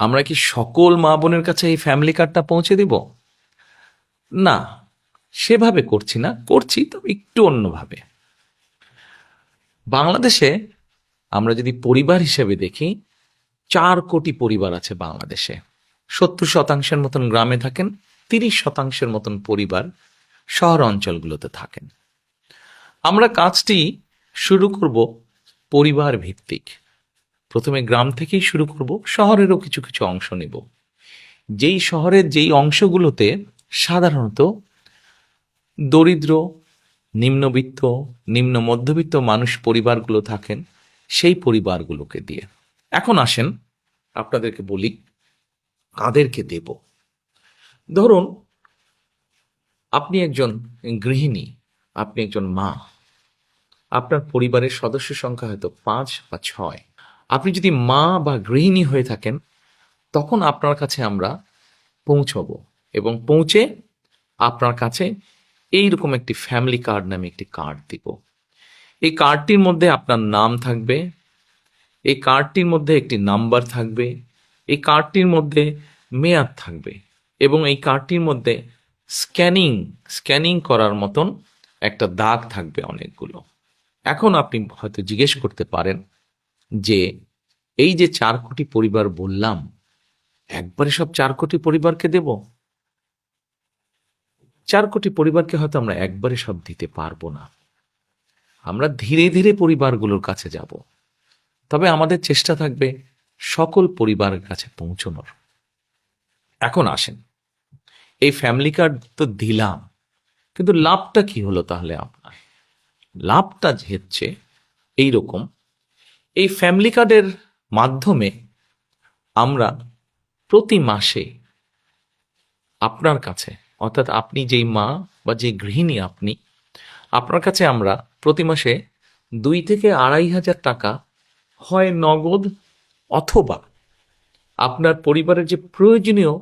আমরা কি সকল মা বোনের কাছে এই ফ্যামিলি কার্ডটা পৌঁছে দিব? না, সেভাবে করছি না, করছি তবে একটু অন্যভাবে। বাংলাদেশে আমরা যদি পরিবার হিসেবে দেখি, 4 কোটি পরিবার আছে বাংলাদেশে। 70% মতন গ্রামে থাকেন, 30% মতন পরিবার শহর অঞ্চলগুলোতে থাকেন। আমরা কাজটি শুরু করব পরিবার ভিত্তিক। প্রথমে গ্রাম থেকেই শুরু করব, শহরেরও কিছু কিছু অংশ নেব। যেই শহরের যেই অংশগুলোতে সাধারণত দরিদ্র, নিম্নবিত্ত, নিম্ন মধ্যবিত্ত মানুষ পরিবারগুলো থাকেন, সেই পরিবারগুলোকে দিয়ে। এখন আসেন আপনাদেরকে বলি কাদেরকে দেব। ধরুন আপনি একজন গৃহিণী, আপনি একজন মা, আপনার পরিবারের সদস্য সংখ্যা হয়তো 5 বা 6। আপনি যদি মা বা গৃহিণী হয়ে থাকেন, তখন আপনার কাছে আমরা পৌঁছবো এবং পৌঁছে আপনার কাছে এইরকম একটি ফ্যামিলি কার্ড নামে একটি কার্ড দিব। এই কার্ডটির মধ্যে আপনার নাম থাকবে, এই কার্ডটির মধ্যে একটি নাম্বার থাকবে, এই কার্ডটির মধ্যে মেয়াদ থাকবে এবং এই কার্ডটির মধ্যে স্ক্যানিং করার মতন একটা দাগ থাকবে অনেকগুলো। এখন আপনি হয়তো জিজ্ঞেস করতে পারেন যে এই যে 4 কোটি পরিবার বললাম, একবারে সব 4 কোটি পরিবারকে দেব? 4 কোটি পরিবারকে হয়তো আমরা একবারে সব দিতে পারবো না। আমরা ধীরে ধীরে পরিবারগুলোর কাছে যাব, তবে আমাদের চেষ্টা থাকবে সকল পরিবারের কাছে পৌঁছানোর। এখন আসেন, এই ফ্যামিলি কার্ড তো দিলাম, কিন্তু লাভটা কি হলো তাহলে আপনার? লাভটা হচ্ছে এইরকম, এই ফ্যামিলি কার্ডের মাধ্যমে আমরা প্রতি মাসে আপনার কাছে, অর্থাৎ আপনি যেই মা বা যে গৃহিণী আপনি, আপনার কাছে আমরা প্রতি মাসে 2 থেকে 2,500 টাকা হয় নগদ অথবা আপনার পরিবারের যে প্রয়োজনীয়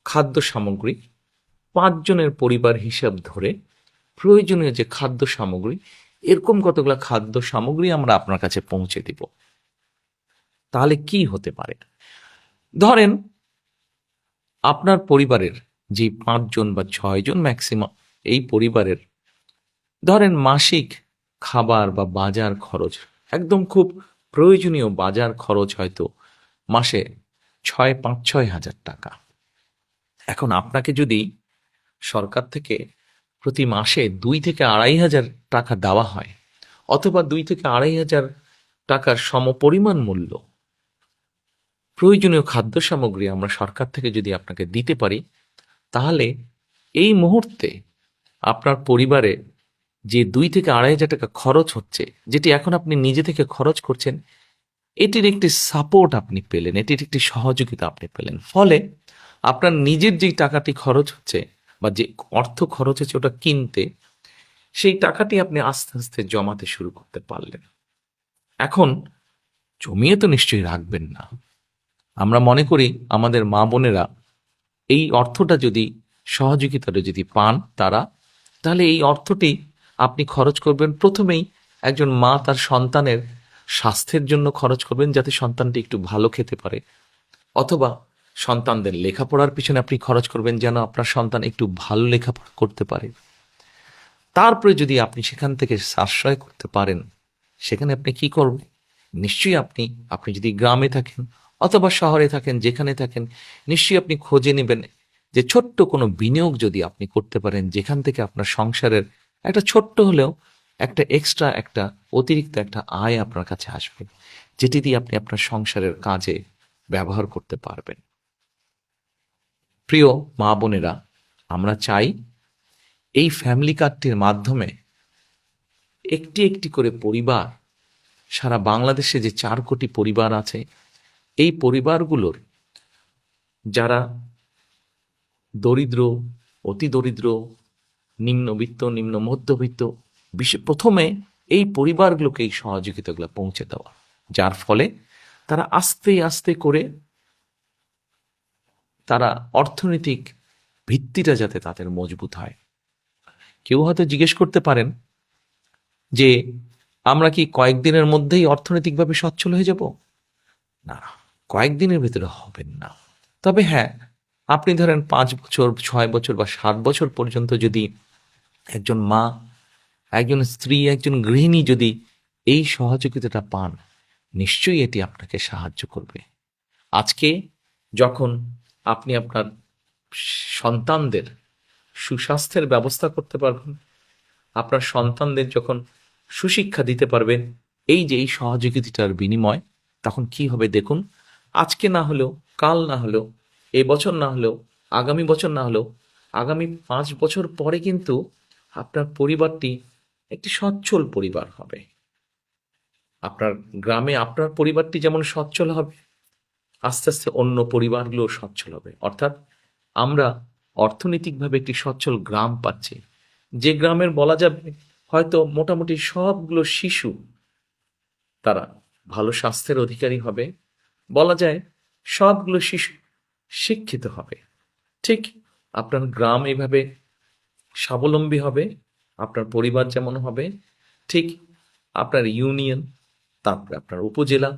খাদ্য সামগ্রী, 5 জনের পরিবার হিসাব ধরে প্রয়োজনীয় যে খাদ্য সামগ্রী, এরকম কতগুলো খাদ্য সামগ্রী আমরা আপনার কাছে পৌঁছে দিব। তাহলে কি হতে পারে? ধরেন আপনার পরিবারের যে 5 জন বা 6 জন ম্যাক্সিমাম, এই পরিবারের ধরেন মাসিক খাবার বা বাজার খরচ, একদম খুব প্রয়োজনীয় বাজার খরচ হয়তো মাসে 5-6 হাজার টাকা। এখন আপনাকে যদি সরকার থেকে প্রতি মাসে 2 থেকে 2,500 টাকা দেওয়া হয়, অথবা 2 থেকে 2,500 টাকার সমপরিমাণ মূল্য প্রয়োজনীয় খাদ্য সামগ্রী আমরা সরকার থেকে যদি আপনাকে দিতে পারি, তাহলে এই মুহূর্তে আপনার পরিবারে যে 2 থেকে 2,500 টাকা খরচ হচ্ছে, যেটি এখন আপনি নিজে থেকে খরচ করছেন, এটির একটি সাপোর্ট আপনি পেলেন, এটির একটি সহযোগিতা আপনি পেলেন। ফলে আপনার নিজের যেই টাকাটি খরচ হচ্ছে বা যে অর্থ খরচ হচ্ছে ওটা কিনতে, সেই টাকাটি আপনি আস্তে আস্তে জমাতে শুরু করতে পারলেন। এখন জমিয়ে তো নিশ্চয়ই রাখবেন না। আমরা মনে করি আমাদের মা বোনেরা এই অর্থটা যদি, সহযোগিতাটা যদি পান তারা, তাহলে এই অর্থটি আপনি খরচ করবেন প্রথমেই একজন মা তার সন্তানের স্বাস্থ্যের জন্য খরচ করবেন, যাতে সন্তানটি একটু ভালো খেতে পারে, অথবা সন্তানদের লেখাপড়ার পিছনে আপনি খরচ করবেন যেন আপনার সন্তান একটু ভালো লেখাপড়া করতে পারে। তারপরে যদি আপনি সেখান থেকে সাশ্রয় করতে পারেন, সেখানে আপনি কি করবেন? নিশ্চয়ই আপনি যদি গ্রামে থাকেন অথবা শহরে থাকেন, যেখানে থাকেন, নিশ্চয়ই আপনি খোঁজে নেবেন যে ছোট্ট কোনো বিনিয়োগ যদি আপনি করতে পারেন, যেখান থেকে আপনার সংসারের একটা ছোট্ট হলেও একটা এক্সট্রা, একটা অতিরিক্ত একটা আয় আপনার কাছে আসবে, যেটি দিয়ে আপনি আপনার সংসারের কাজে ব্যবহার করতে পারবেন। প্রিয় মা বোনেরা, আমরা চাই এই ফ্যামিলি কার্ডটির মাধ্যমে একটি একটি করে পরিবার, সারা বাংলাদেশে যে 4 কোটি পরিবার আছে, এই পরিবারগুলোর যারা দরিদ্র, অতি দরিদ্র, নিম্নবিত্ত, নিম্ন মধ্যবিত্ত, প্রথমে এই পরিবারগুলোকে এই সহযোগিতাগুলো পৌঁছে দেওয়া, যার ফলে তারা আস্তে আস্তে করে তারা অর্থনৈতিক ভিত্তিটা যাতে তাদের মজবুত হয়। কেউ হয়তো জিজ্ঞেস করতে পারেন যে আমরা কি কয়েকদিনের মধ্যেই অর্থনৈতিকভাবে সচ্ছল হয়ে যাব? না, কয়েকদিনের ভেতরে হবেন না। তবে হ্যাঁ, আপনি ধরেন 5 বছর, 6 বছর বা 7 বছর পর্যন্ত যদি একজন মা, একজন স্ত্রী, একজন গৃহিণী যদি এই সহযোগিতাটা পান, নিশ্চয়ই এটি আপনাকে সাহায্য করবে। আজকে যখন আপনি আপনার সন্তানদের সুস্বাস্থ্যের ব্যবস্থা করতে পারবেন, আপনার সন্তানদের যখন সুশিক্ষা দিতে পারবেন, এই যে এই সহযোগিতার বিনিময়, তখন কি হবে দেখুন। আজকে না হলেও, কাল না হলেও, এই বছর না হলেও, আগামী বছর না হলেও, আগামী 5 বছর পরে কিন্তু আপনার পরিবারটি একটি সচ্ছল পরিবার হবে। আপনার গ্রামে আপনার পরিবারটি যেমন সচ্ছল হবে, আস্তে আস্তে অন্য পরিবারগুলো সচ্ছল হবে। অর্থাৎ আমরা অর্থনৈতিকভাবে একটি সচ্ছল গ্রাম পাচ্ছি, যে গ্রামের বলা যাবে হয়তো মোটামুটি সবগুলো শিশু তারা ভালো স্বাস্থ্যের অধিকারী হবে, বলা যায় সবগুলো শিশু শিক্ষিত হবে। ঠিক আপনার গ্রাম এইভাবে স্বাবলম্বী হবে, আপনার পরিবার যেমন হবে, ঠিক আপনার ইউনিয়ন, তারপরে আপনার উপজেলা,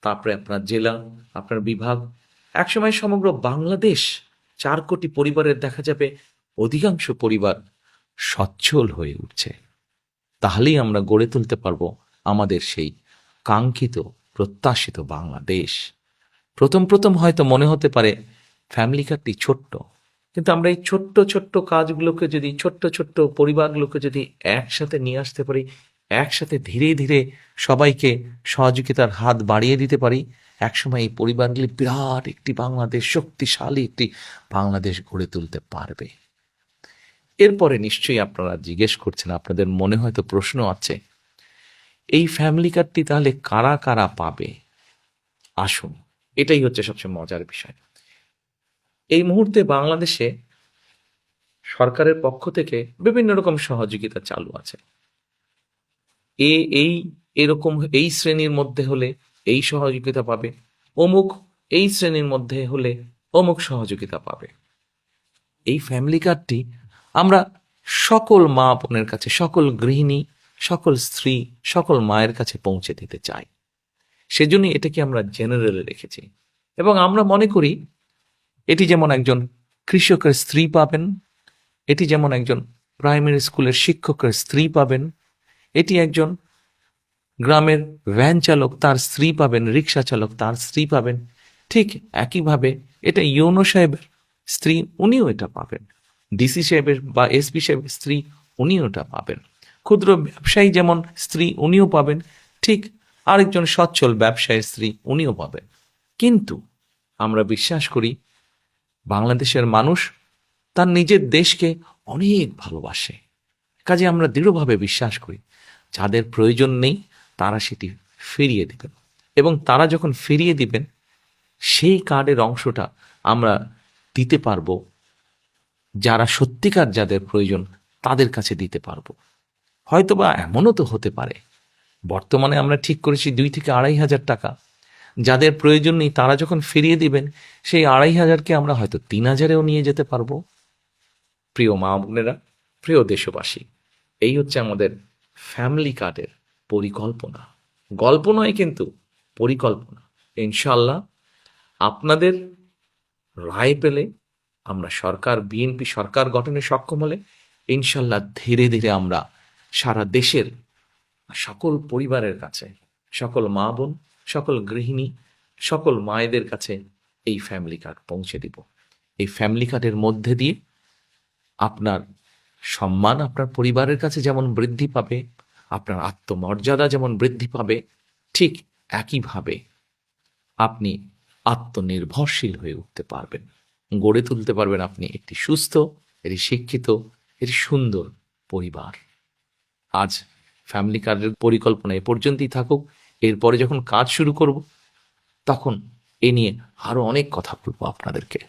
তারপরে আপনার জেলা, আপনার বিভাগ, একসময় সমগ্র বাংলাদেশ 4 কোটি পরিবারের দেখা যাবে অধিকাংশ পরিবার সচ্ছল হয়ে উঠছে। তাহলেই আমরা গড়ে তুলতে পারবো আমাদের সেই কাঙ্ক্ষিত প্রত্যাশিত বাংলাদেশ। প্রথম প্রথম হয়তো মনে হতে পারে ফ্যামিলি কার্ডটি ছোট্ট, কিন্তু আমরা এই ছোট্ট ছোট্ট কাজগুলোকে যদি, ছোট্ট ছোট্ট পরিবারগুলোকে যদি একসাথে নিয়ে আসতে পারি, একসাথে ধীরে ধীরে সবাইকে সহযোগিতার হাত বাড়িয়ে দিতে পারি, একসময় এই পরিবারগুলি বিরাট একটি বাংলাদেশ, শক্তিশালী একটি বাংলাদেশ গড়ে তুলতে পারবে। এরপরে নিশ্চয়ই আপনারা জিজ্ঞেস করছেন, আপনাদের মনে হয়তো প্রশ্ন আছে, এই ফ্যামিলি কার্ডটি তাহলে কারা কারা পাবে? আসুন, এটাই হচ্ছে সবচেয়ে মজার বিষয়। এই মুহূর্তে বাংলাদেশে সরকারের পক্ষ থেকে বিভিন্ন রকম সহযোগিতা চালু আছে। এই এরকম এই শ্রেণীর মধ্যে হলে এই সহযোগিতা পাবে, অমুক এই শ্রেণীর মধ্যে হলে অমুক সহযোগিতা পাবে। এই ফ্যামিলি কার্ডটি আমরা সকল মা বোনের কাছে, সকল গৃহিণী, সকল স্ত্রী, সকল মায়ের কাছে পৌঁছে দিতে চাই। সেজন্য এটাকে আমরা জেনারেলে রেখেছি, এবং আমরা মনে করি এটি যেমন একজন কৃষকের স্ত্রী পাবেন, এটি যেমন একজন প্রাইমারি স্কুলের শিক্ষকের স্ত্রী পাবেন, এটি একজন গ্রামের ভ্যান চালক তার স্ত্রী পাবেন, রিক্সা চালক তার স্ত্রী পাবেন, ঠিক একইভাবে এটা ইউনো সাহেবের স্ত্রী, উনিও এটা পাবেন, ডিসি সাহেবের বা এসপি সাহেবের স্ত্রী, উনিও এটা পাবেন, ক্ষুদ্র ব্যবসায়ী যেমন স্ত্রী উনিও পাবেন, ঠিক আরেকজন সচ্ছল ব্যবসায়ীর স্ত্রী উনিও পাবেন। কিন্তু আমরা বিশ্বাস করি বাংলাদেশের মানুষ তার নিজের দেশকে অনেক ভালোবাসে, কাজে আমরা দৃঢ়ভাবে বিশ্বাস করি যাদের প্রয়োজন নেই তারা সেটি ফিরিয়ে দিবেন, এবং তারা যখন ফিরিয়ে দিবেন সেই কার্ডের অংশটা আমরা দিতে পারবো যারা সত্যিকার যাদের প্রয়োজন তাদের কাছে দিতে পারবো। হয়তোবা এমনও তো হতে পারে বর্তমানে আমরা ঠিক করেছি 2 থেকে 2,500 টাকা, যাদের প্রয়োজন নেই তারা যখন ফিরিয়ে দিবেন সেই 2,500কে আমরা হয়তো 3,000-এও নিয়ে যেতে পারবো। প্রিয় মা বোনেরা, প্রিয় দেশবাসী, এই হচ্ছে আমাদের ফ্যামিলি কার্ডের পরিকল্পনা। গল্প নয় কিন্তু পরিকল্পনা। ইনশাল্লাহ আপনাদের রায় পেলে আমরা সরকার, বিএনপি সরকার গঠনে সক্ষম হলে ইনশাল্লাহ ধীরে ধীরে আমরা সারা দেশের সকল পরিবারের কাছে, সকল মা বোন, সকল গৃহিণী, সকল মায়েদের কাছে এই ফ্যামিলি কার্ড পৌঁছে দিব। এই ফ্যামিলি কার্ডের মধ্যে দিয়ে আপনার সম্মান আপনার পরিবারের কাছে যেমন বৃদ্ধি পাবে, আপনার আত্মমর্যাদা যেমন বৃদ্ধি পাবে, ঠিক একইভাবে আপনি আত্মনির্ভরশীল হয়ে উঠতে পারবেন, গড়ে তুলতে পারবেন আপনি একটি সুস্থ, একটি শিক্ষিত, একটি সুন্দর পরিবার। আজ ফ্যামিলি কার্ডের পরিকল্পনা এ পর্যন্তই থাকুক। এরপরে যখন কাজ শুরু করব তখন এ নিয়ে আরো অনেক কথা বলবো আপনাদেরকে।